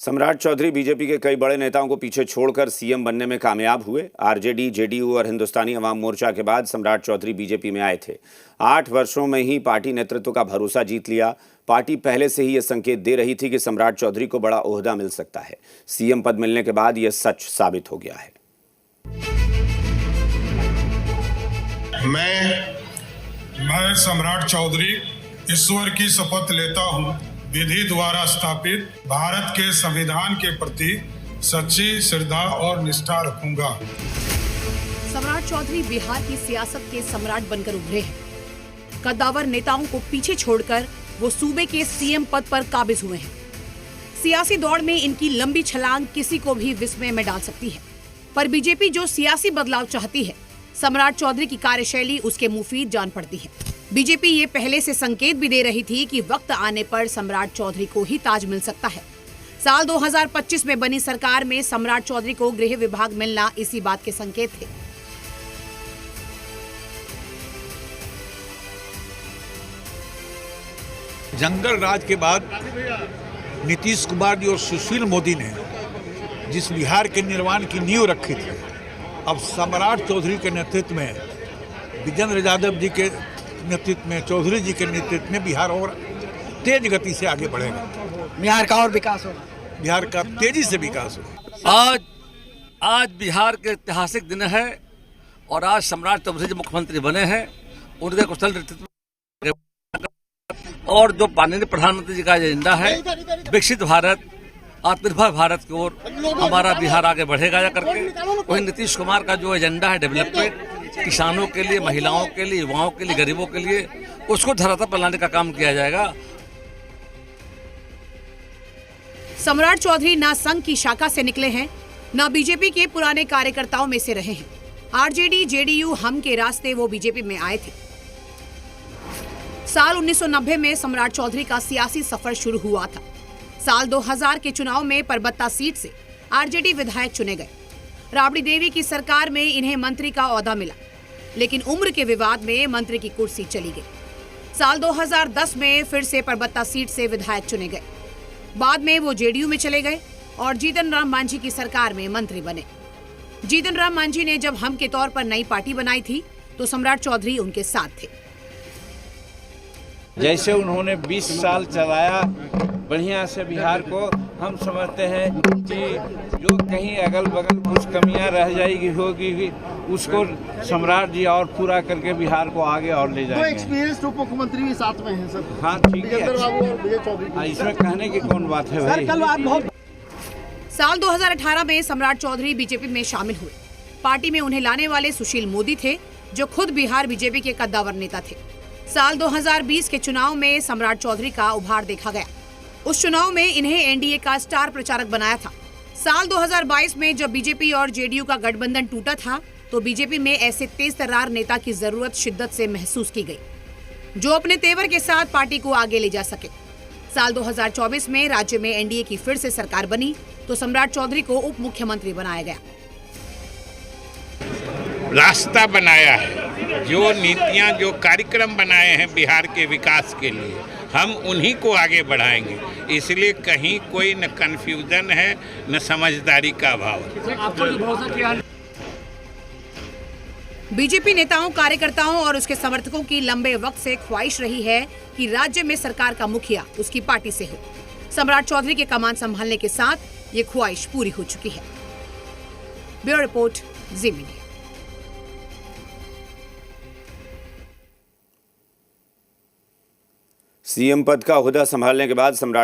सम्राट चौधरी बीजेपी के कई बड़े नेताओं को पीछे छोड़कर सीएम बनने में कामयाब हुए। आरजेडी, जेडीयू और हिंदुस्तानी अवाम मोर्चा के बाद सम्राट चौधरी बीजेपी में आए थे। 8 वर्षों में ही पार्टी नेतृत्व का भरोसा जीत लिया। पार्टी पहले से ही यह संकेत दे रही थी कि सम्राट चौधरी को बड़ा ओहदा मिल सकता है। सीएम पद मिलने के बाद यह सच साबित हो गया है। मैं सम्राट चौधरी ईश्वर की शपथ लेता हूँ, विधि द्वारा स्थापित भारत के संविधान के प्रति सच्ची श्रद्धा और निष्ठा रखूंगा। सम्राट चौधरी बिहार की सियासत के सम्राट बनकर उभरे हैं। कद्दावर नेताओं को पीछे छोड़कर वो सूबे के सीएम पद पर काबिज हुए हैं। सियासी दौड़ में इनकी लंबी छलांग किसी को भी विस्मय में डाल सकती है, पर बीजेपी जो सियासी बदलाव चाहती है, सम्राट चौधरी की कार्यशैली उसके मुफीद जान पड़ती है। बीजेपी ये पहले से संकेत भी दे रही थी कि वक्त आने पर सम्राट चौधरी को ही ताज मिल सकता है। साल 2025 में बनी सरकार में सम्राट चौधरी को गृह विभाग मिलना इसी बात के संकेत थे। जंगल राज के बाद नीतीश कुमार जी और सुशील मोदी ने जिस बिहार के निर्माण की नींव रखी थी, अब सम्राट चौधरी के नेतृत्व में, विजेंद्र यादव जी के नेतृत्व में, चौधरी जी के नेतृत्व में बिहार और तेज गति से आगे बढ़ेगा। बिहार का और विकास होगा, बिहार का तेजी से विकास होगा। आज बिहार के ऐतिहासिक दिन है और आज सम्राट चौधरी जी मुख्यमंत्री बने हैं। उनके कुशल नेतृत्व और जो माननीय प्रधानमंत्री जी का एजेंडा है, विकसित भारत, आत्मनिर्भर भारत की ओर हमारा बिहार आगे बढ़ेगा जा करके। वही नीतीश कुमार का जो एजेंडा है डेवलपमेंट, किसानों के लिए, महिलाओं के लिए, युवाओं के लिए, गरीबों के लिए, उसको धरातल पर लाने का काम किया जाएगा। सम्राट चौधरी ना संघ की शाखा से निकले हैं, ना बीजेपी के पुराने कार्यकर्ताओं में से रहे हैं। आरजेडी, जेडीयू, हम के रास्ते वो बीजेपी में आए थे। साल 1990 में सम्राट चौधरी का सियासी सफर शुरू हुआ था। साल 2000 के चुनाव में परबत्ता सीट से आरजेडी विधायक चुने गए। राबड़ी देवी की सरकार में इन्हें मंत्री का ओहदा मिला, लेकिन उम्र के विवाद में मंत्री की कुर्सी चली गई। साल 2010 में फिर से परबत्ता सीट से विधायक चुने गए। बाद में वो जेडीयू में चले गए और जीतन राम मांझी की सरकार में मंत्री बने। जीतन राम मांझी ने जब हम के तौर पर नई पार्टी बनाई थी, तो सम्राट चौधरी उनके साथ थे। जैसे उन्होंने 20 साल चलाया बढ़िया से बिहार को, हम समझते हैं कि जो कहीं अगल बगल कुछ कमियां रह जाएगी होगी, उसको सम्राट जी और पूरा करके बिहार को आगे और ले जाएंगे। एक्सपीरियंस उप मुख्यमंत्री भी साथ में हैं सर। हाँ ठीक है, इसमें कहने की कौन बात है भाई। साल 2018 में सम्राट चौधरी बीजेपी में शामिल हुए। पार्टी में उन्हें लाने वाले सुशील मोदी थे, जो खुद बिहार बीजेपी के कद्दावर नेता थे। साल 2020 के चुनाव में सम्राट चौधरी का उभार देखा गया। उस चुनाव में इन्हें एनडीए का स्टार प्रचारक बनाया था। साल 2022 में जब बीजेपी और जेडीयू का गठबंधन टूटा था, तो बीजेपी में ऐसे तेज तर्रार नेता की जरूरत शिद्दत से महसूस की गई, जो अपने तेवर के साथ पार्टी को आगे ले जा सके। साल 2024 में राज्य में एनडीए की फिर से सरकार बनी, तो सम्राट चौधरी को उप मुख्यमंत्री बनाया गया। रास्ता बनाया है, जो नीतियां, जो कार्यक्रम बनाए हैं बिहार के विकास के लिए, हम उन्हीं को आगे बढ़ाएंगे। इसलिए कहीं कोई न कन्फ्यूजन है, न समझदारी का अभाव। बीजेपी नेताओं, कार्यकर्ताओं और उसके समर्थकों की लंबे वक्त से ख्वाहिश रही है कि राज्य में सरकार का मुखिया उसकी पार्टी से हो। सम्राट चौधरी के कमान संभालने के साथ ये ख्वाहिश पूरी हो चुकी है। ब्यूरो रिपोर्ट, जी मीडिया। सीएम पद का ओहदा संभालने के बाद सम्राट